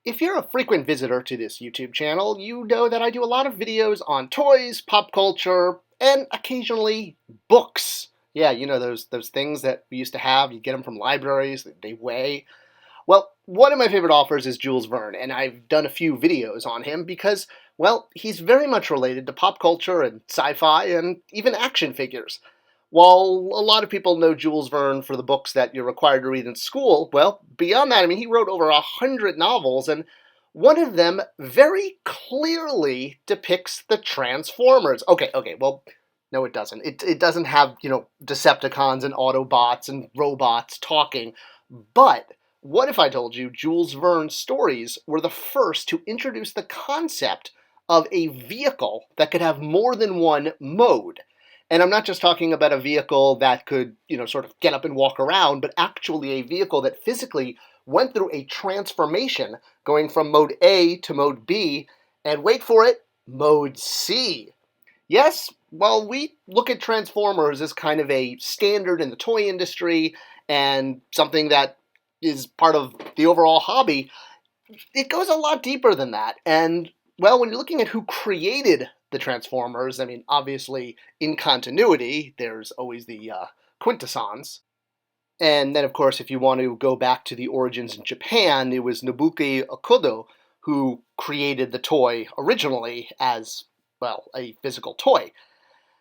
If you're a frequent visitor to this YouTube channel, you know that I do a lot of videos on toys, pop culture, and occasionally books. Yeah, you know those things that we used to have. You get them from libraries, they weigh. Well, one of my favorite authors is Jules Verne, and I've done a few videos on him because, well, he's very much related to pop culture and sci-fi and even action figures. While a lot of people know Jules Verne for the books that you're required to read in school, well, beyond that, I mean, he wrote over 100 novels, and one of them very clearly depicts the Transformers. Okay, well, no, it doesn't. It doesn't have, Decepticons and Autobots and robots talking, but what if I told you Jules Verne's stories were the first to introduce the concept of a vehicle that could have more than one mode? And I'm not just talking about a vehicle that could, sort of get up and walk around, but actually a vehicle that physically went through a transformation going from mode A to mode B, and wait for it, mode C. Yes, while we look at Transformers as kind of a standard in the toy industry and something that is part of the overall hobby, it goes a lot deeper than that. And, well, when you're looking at who created the Transformers, I mean, obviously, in continuity, there's always the quintessence. And then, of course, if you want to go back to the origins in Japan, it was Nobuke Okudo who created the toy originally as, well, a physical toy.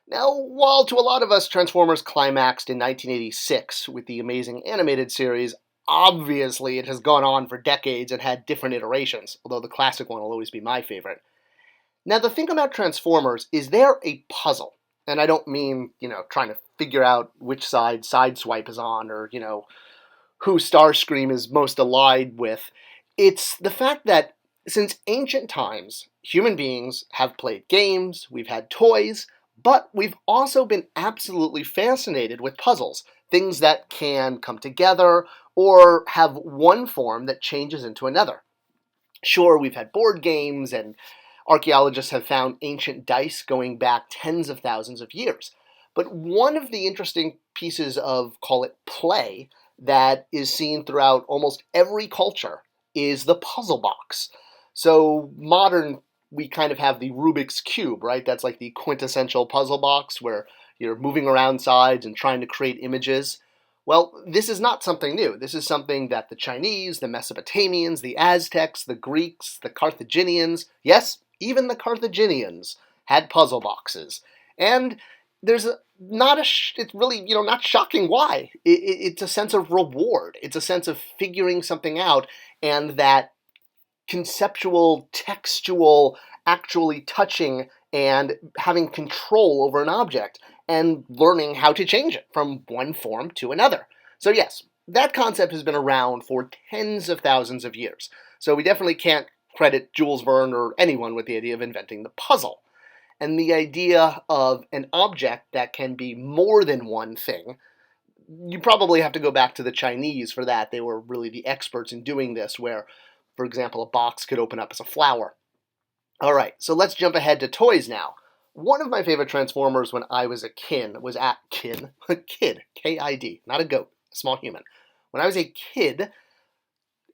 Now, while to a lot of us Transformers climaxed in 1986 with the amazing animated series, obviously it has gone on for decades and had different iterations, although the classic one will always be my favorite. Now, the thing about Transformers is they're a puzzle. And I don't mean, trying to figure out which side Sideswipe is on or, who Starscream is most allied with. It's the fact that since ancient times, human beings have played games, we've had toys, but we've also been absolutely fascinated with puzzles, things that can come together or have one form that changes into another. Sure, we've had board games, and archaeologists have found ancient dice going back tens of thousands of years. But one of the interesting pieces of, call it play, that is seen throughout almost every culture is the puzzle box. So modern, we kind of have the Rubik's Cube, right? That's like the quintessential puzzle box where you're moving around sides and trying to create images. Well, this is not something new. This is something that the Chinese, the Mesopotamians, the Aztecs, the Greeks, the Carthaginians, yes, even the Carthaginians had puzzle boxes. And there's it's really, not shocking why. It's a sense of reward. It's a sense of figuring something out, and that conceptual, textual, actually touching and having control over an object and learning how to change it from one form to another. So yes, that concept has been around for tens of thousands of years. So we definitely can't credit Jules Verne or anyone with the idea of inventing the puzzle. And the idea of an object that can be more than one thing, you probably have to go back to the Chinese for that. They were really the experts in doing this, where, for example, a box could open up as a flower. All right, so let's jump ahead to toys now. One of my favorite Transformers when I was a kid, K-I-D, not a goat, a small human. When I was a kid,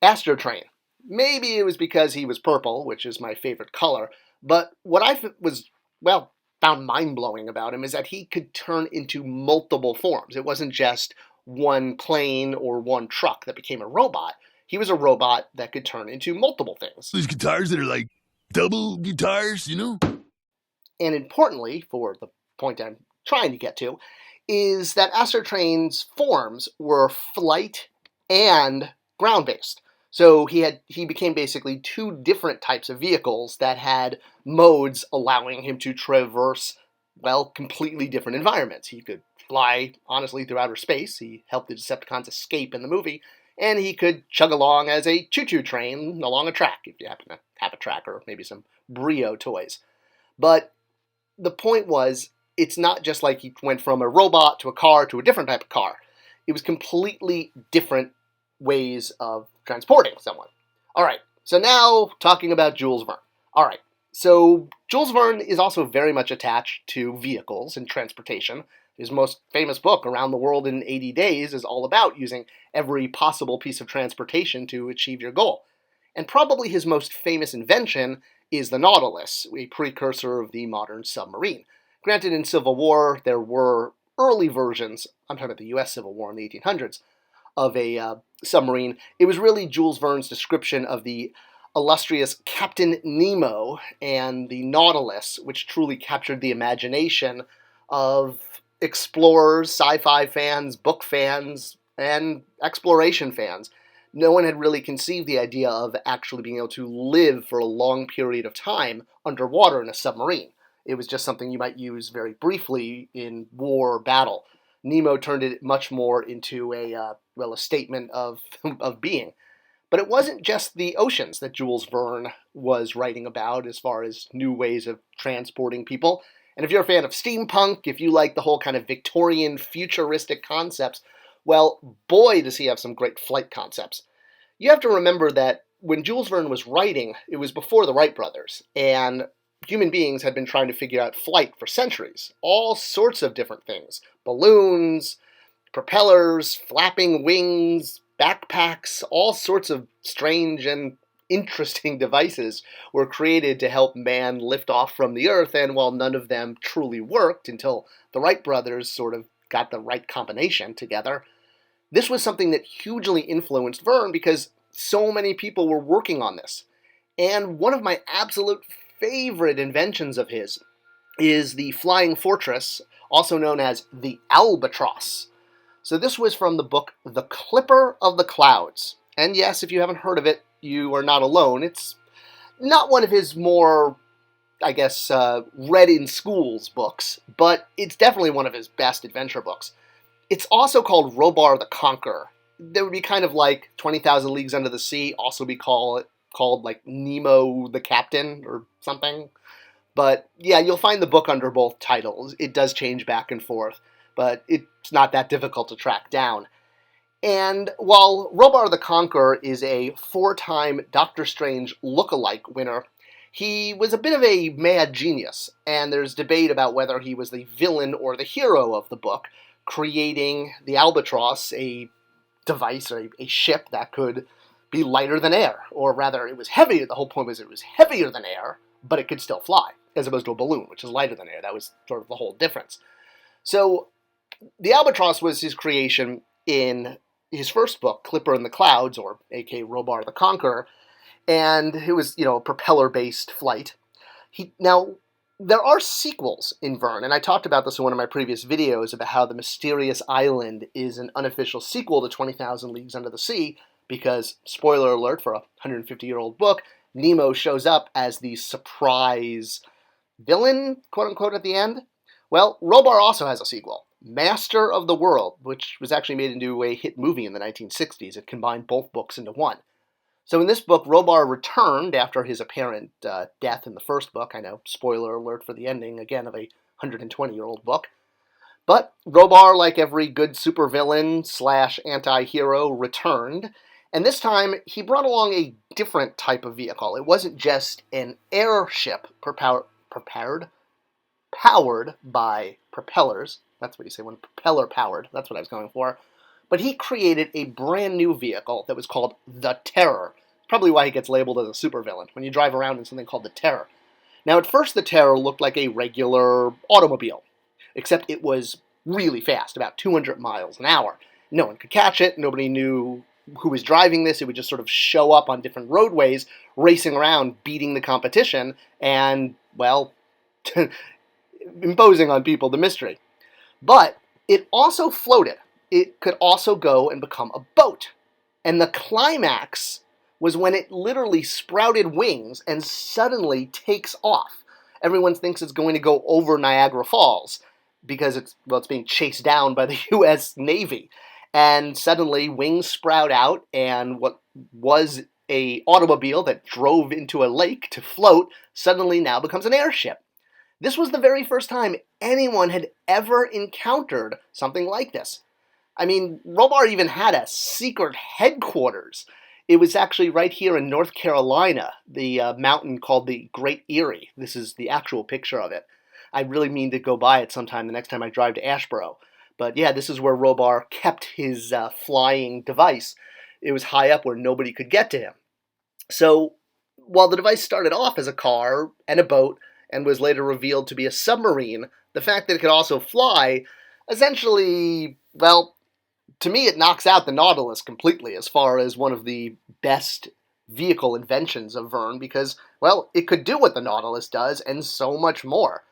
Astro Train. Maybe it was because he was purple, which is my favorite color, but what I found mind-blowing about him is that he could turn into multiple forms. It wasn't just one plane or one truck that became a robot. He was a robot that could turn into multiple things. These guitars that are like double guitars, And importantly, for the point I'm trying to get to, is that Astro Train's forms were flight and ground-based. So he became basically two different types of vehicles that had modes allowing him to traverse, completely different environments. He could fly, honestly, through outer space. He helped the Decepticons escape in the movie. And he could chug along as a choo-choo train along a track, if you happen to have a track, or maybe some Brio toys. But the point was, it's not just like he went from a robot to a car to a different type of car. It was completely different ways of transporting someone. All right, so now talking about Jules Verne. All right, so Jules Verne is also very much attached to vehicles and transportation. His most famous book, Around the World in 80 Days, is all about using every possible piece of transportation to achieve your goal. And probably his most famous invention is the Nautilus, a precursor of the modern submarine. Granted, in Civil War, there were early versions, I'm talking about the U.S. Civil War in the 1800s, of a submarine. It was really Jules Verne's description of the illustrious Captain Nemo and the Nautilus, which truly captured the imagination of explorers, sci-fi fans, book fans, and exploration fans. No one had really conceived the idea of actually being able to live for a long period of time underwater in a submarine. It was just something you might use very briefly in war or battle. Nemo turned it much more into a statement of being. But it wasn't just the oceans that Jules Verne was writing about as far as new ways of transporting people. And if you're a fan of steampunk, if you like the whole kind of Victorian futuristic concepts, well, boy, does he have some great flight concepts. You have to remember that when Jules Verne was writing, it was before the Wright brothers, and human beings had been trying to figure out flight for centuries. All sorts of different things. Balloons, propellers, flapping wings, backpacks, all sorts of strange and interesting devices were created to help man lift off from the Earth, and while none of them truly worked until the Wright brothers sort of got the right combination together, this was something that hugely influenced Verne because so many people were working on this. And one of my absolute favorite inventions of his is the flying fortress, also known as the albatross. So this was from the book The Clipper of the Clouds. And yes, if you haven't heard of it, you are not alone. It's not one of his more, I guess, read in schools books, but it's definitely one of his best adventure books. It's also called Robur the Conqueror. There would be kind of like 20,000 Leagues Under the Sea, also be called like Nemo the Captain or something. But yeah, you'll find the book under both titles. It does change back and forth, but it's not that difficult to track down. And while Robur the Conqueror is a 4-time Doctor Strange look-alike winner, he was a bit of a mad genius, and there's debate about whether he was the villain or the hero of the book, creating the albatross, a device or a ship that could be lighter than air, or rather it was heavier. The whole point was it was heavier than air, but it could still fly, as opposed to a balloon, which is lighter than air. That was sort of the whole difference. So the albatross was his creation in his first book, Clipper in the Clouds, or aka Robur the Conqueror, and it was, a propeller-based flight. Now, there are sequels in Verne, and I talked about this in one of my previous videos about how The Mysterious Island is an unofficial sequel to 20,000 Leagues Under the Sea, because, spoiler alert for a 150-year-old book, Nemo shows up as the surprise villain, quote-unquote, at the end. Well, Robur also has a sequel, Master of the World, which was actually made into a hit movie in the 1960s. It combined both books into one. So in this book, Robur returned after his apparent death in the first book. I know, spoiler alert for the ending, again, of a 120-year-old book. But Robur, like every good supervillain / anti-hero, returned. And this time, he brought along a different type of vehicle. It wasn't just an airship powered by propellers. That's what you say when propeller powered. That's what I was going for. But he created a brand new vehicle that was called the Terror. Probably why he gets labeled as a supervillain, when you drive around in something called the Terror. Now, at first, the Terror looked like a regular automobile, except it was really fast, about 200 miles an hour. No one could catch it. Nobody knew who was driving this. It would just sort of show up on different roadways, racing around, beating the competition, and, well, imposing on people the mystery. But it also floated. It could also go and become a boat. And the climax was when it literally sprouted wings and suddenly takes off. Everyone thinks it's going to go over Niagara Falls because it's being chased down by the U.S. Navy. And suddenly wings sprout out, and what was an automobile that drove into a lake to float suddenly now becomes an airship. This was the very first time anyone had ever encountered something like this. I mean, Robur even had a secret headquarters. It was actually right here in North Carolina, the mountain called the Great Erie. This is the actual picture of it. I really mean to go by it sometime the next time I drive to Asheboro. But yeah, this is where Robur kept his flying device. It was high up where nobody could get to him. So, while the device started off as a car and a boat and was later revealed to be a submarine, the fact that it could also fly essentially, well, to me, it knocks out the Nautilus completely as far as one of the best vehicle inventions of Verne because, well, it could do what the Nautilus does and so much more.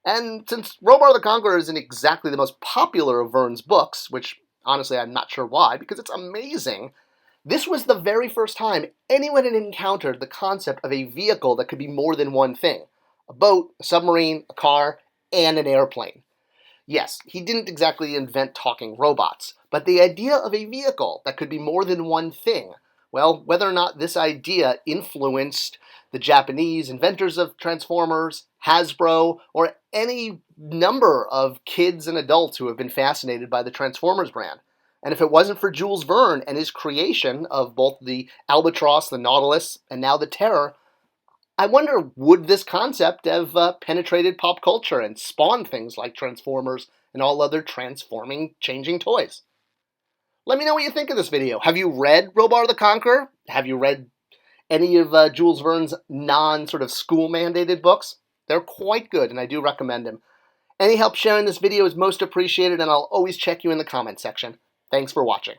And since Robur the Conqueror isn't exactly the most popular of Verne's books, which honestly I'm not sure why, because it's amazing, this was the very first time anyone had encountered the concept of a vehicle that could be more than one thing. A boat, a submarine, a car, and an airplane. Yes, he didn't exactly invent talking robots, but the idea of a vehicle that could be more than one thing, well, whether or not this idea influenced the Japanese inventors of Transformers, Hasbro, or any number of kids and adults who have been fascinated by the Transformers brand. And if it wasn't for Jules Verne and his creation of both the Albatross, the Nautilus, and now the Terror, I wonder, would this concept have penetrated pop culture and spawned things like Transformers and all other transforming, changing toys? Let me know what you think of this video. Have you read Robur the Conqueror? Have you read any of Jules Verne's non-sort of school-mandated books? They're quite good, and I do recommend them. Any help sharing this video is most appreciated, and I'll always check you in the comment section. Thanks for watching.